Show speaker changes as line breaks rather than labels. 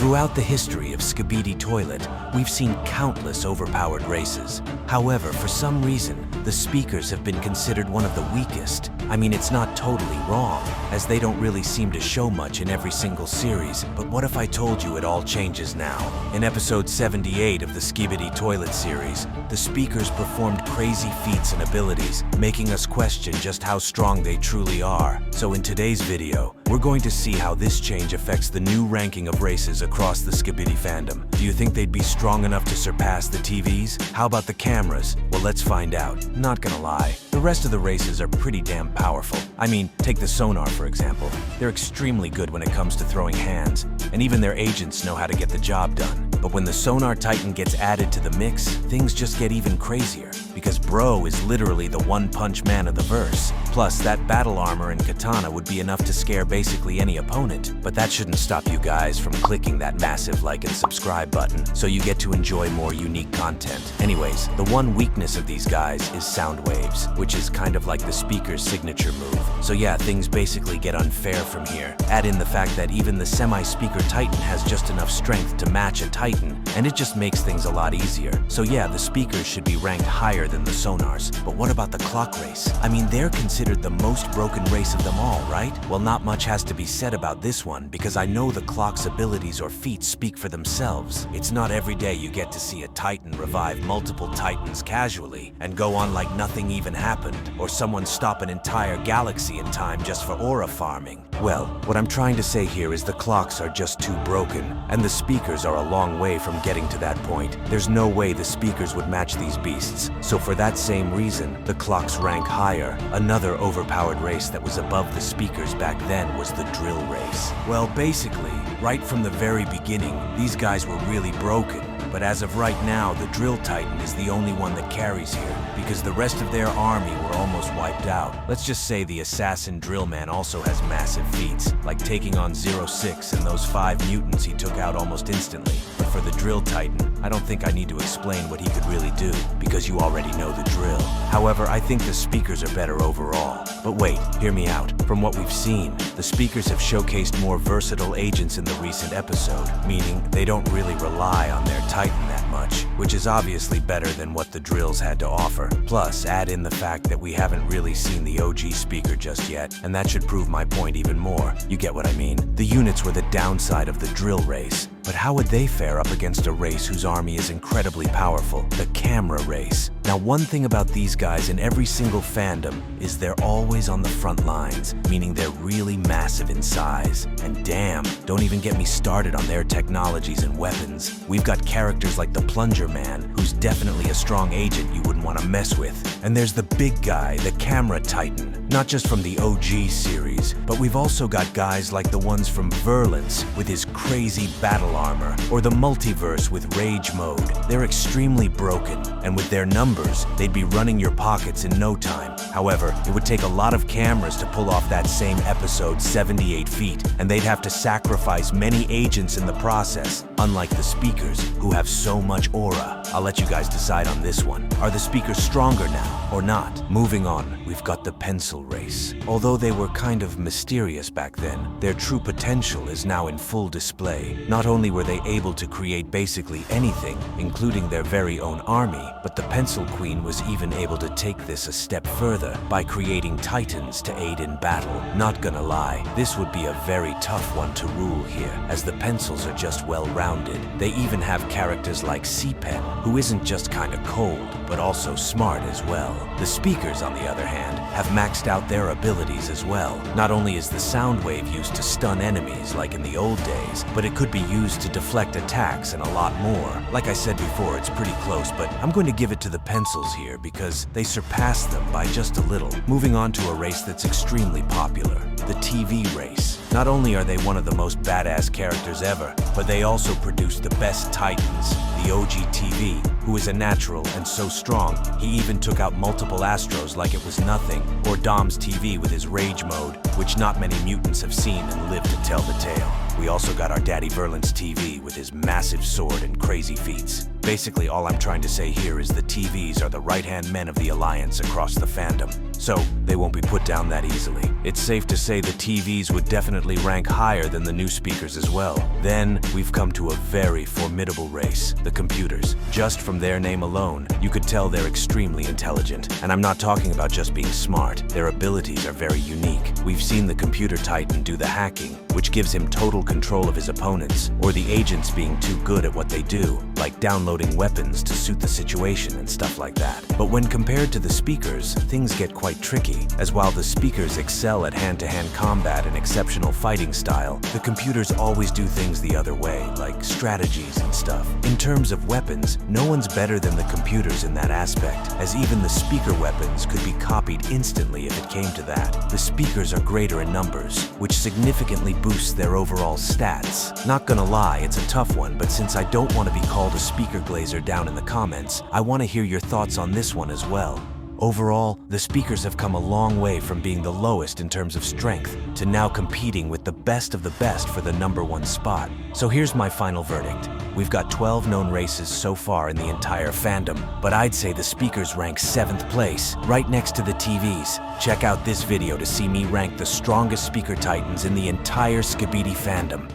Throughout the history of Skibidi Toilet, we've seen countless overpowered races. However, for some reason, the speakers have been considered one of the weakest. I mean, it's not totally wrong, as they don't really seem to show much in every single series, but what if I told you it all changes now? In episode 78 of the Skibidi Toilet series, the speakers performed crazy feats and abilities, making us question just how strong they truly are. So in today's video, we're going to see how this change affects the new ranking of races across the Skibidi fandom. Do you think they'd be strong enough to surpass the TVs? How about the cameras? Well, let's find out. Not gonna lie, the rest of the races are pretty damn powerful. I mean, take the sonar for example. They're extremely good when it comes to throwing hands, and even their agents know how to get the job done. But when the Sonar Titan gets added to the mix, things just get even crazier, because Bro is literally the one-punch man of the verse. Plus, that battle armor and katana would be enough to scare basically any opponent. But that shouldn't stop you guys from clicking that massive like and subscribe button, so you get to enjoy more unique content. Anyways, the one weakness of these guys is sound waves, which is kind of like the speaker's signature move. So yeah, things basically get unfair from here. Add in the fact that even the semi-speaker Titan has just enough strength to match a Titan, and it just makes things a lot easier. So yeah, the speakers should be ranked higher than the sonars. But what about the clock race? I mean, they're considered the most broken race of them all, right? Well, not much has to be said about this one, because I know the clock's abilities or feats speak for themselves. It's not every day you get to see a Titan revive multiple Titans casually and go on like nothing even happened, or someone stop an entire galaxy in time just for aura farming. Well, what I'm trying to say here is the clocks are just too broken, and the speakers are a long way from getting to that point. There's no way the speakers would match these beasts, so for that same reason, the clocks rank higher. Another overpowered race that was above the speakers back then was the drill race. Well, basically, right from the very beginning, these guys were really broken. But as of right now, the Drill Titan is the only one that carries here, because the rest of their army were almost wiped out. Let's just say the Assassin Drillman also has massive feats, like taking on 06 and those 5 mutants he took out almost instantly. But for the Drill Titan, I don't think I need to explain what he could really do, because you already know the drill. However, I think the speakers are better overall. But wait, hear me out. From what we've seen, the speakers have showcased more versatile agents in the recent episode, meaning they don't really rely on their Titan that much, which is obviously better than what the drills had to offer. Plus, add in the fact that we haven't really seen the OG speaker just yet, and that should prove my point even more. You get what I mean? The units were the downside of the drill race. But how would they fare up against a race whose army is incredibly powerful? The camera race. Now, one thing about these guys in every single fandom is they're always on the front lines, meaning they're really massive in size. And damn, don't even get me started on their technologies and weapons. We've got characters like the Plunger Man, who's definitely a strong agent you wouldn't want to mess with. And there's the big guy, the Camera Titan, not just from the OG series, but we've also got guys like the ones from Virulence with his crazy battle armor, or the Multiverse with Rage Mode. They're extremely broken, and with their numbers, they'd be running your pockets in no time. However, it would take a lot of cameras to pull off that same episode 78 feet, and they'd have to sacrifice many agents in the process, unlike the speakers, who have so much aura. I'll let you guys decide on this one. Are the speakers stronger now, or not? Moving on, we've got the pencil race. Although they were kind of mysterious back then, their true potential is now in full display. Not only were they able to create basically anything, including their very own army, but the Pencil Queen was even able to take this a step further by creating Titans to aid in battle. Not gonna lie, this would be a very tough one to rule here, as the pencils are just well-rounded. They even have characters like C-Pen, who isn't just kinda cold, but also smart as well. The speakers, on the other hand, have maxed out their abilities as well. Not only is the sound wave used to stun enemies like in the old days, but it could be used to deflect attacks and a lot more. Like I said before, it's pretty close, but I'm going to give it to the pencils here because they surpassed them by just a little. Moving on to a race that's extremely popular, the TV race. Not only are they one of the most badass characters ever, but they also produce the best Titans, the OG TV, who is a natural and so strong, he even took out multiple Astros like it was nothing, or Dom's TV with his Rage Mode, which not many mutants have seen and lived to tell the tale. We also got our Daddy Virulence TV with his massive sword and crazy feats. Basically, all I'm trying to say here is the TVs are the right-hand men of the Alliance across the fandom. so they won't be put down that easily. It's safe to say the TVs would definitely rank higher than the new speakers as well. Then, we've come to a very formidable race, the computers. Just from their name alone, you could tell they're extremely intelligent. And I'm not talking about just being smart. Their abilities are very unique. We've seen the computer titan do the hacking, which gives him total control of his opponents, or the agents being too good at what they do, like downloading weapons to suit the situation and stuff like that. But when compared to the speakers, things get quite tricky, as while the speakers excel at hand-to-hand combat and exceptional fighting style, the computers always do things the other way, like strategies and stuff. In terms of weapons, no one's better than the computers in that aspect, as even the speaker weapons could be copied instantly if it came to that. The speakers are greater in numbers, which significantly boosts their overall stats. Not gonna lie, it's a tough one, but since I don't want to be called a speaker glazer down in the comments, I want to hear your thoughts on this one as well. Overall, the speakers have come a long way from being the lowest in terms of strength to now competing with the best of the best for the #1 spot. So here's my final verdict. We've got 12 known races so far in the entire fandom, but I'd say the speakers rank 7th place, right next to the TVs. Check out this video to see me rank the strongest speaker titans in the entire Skibidi fandom.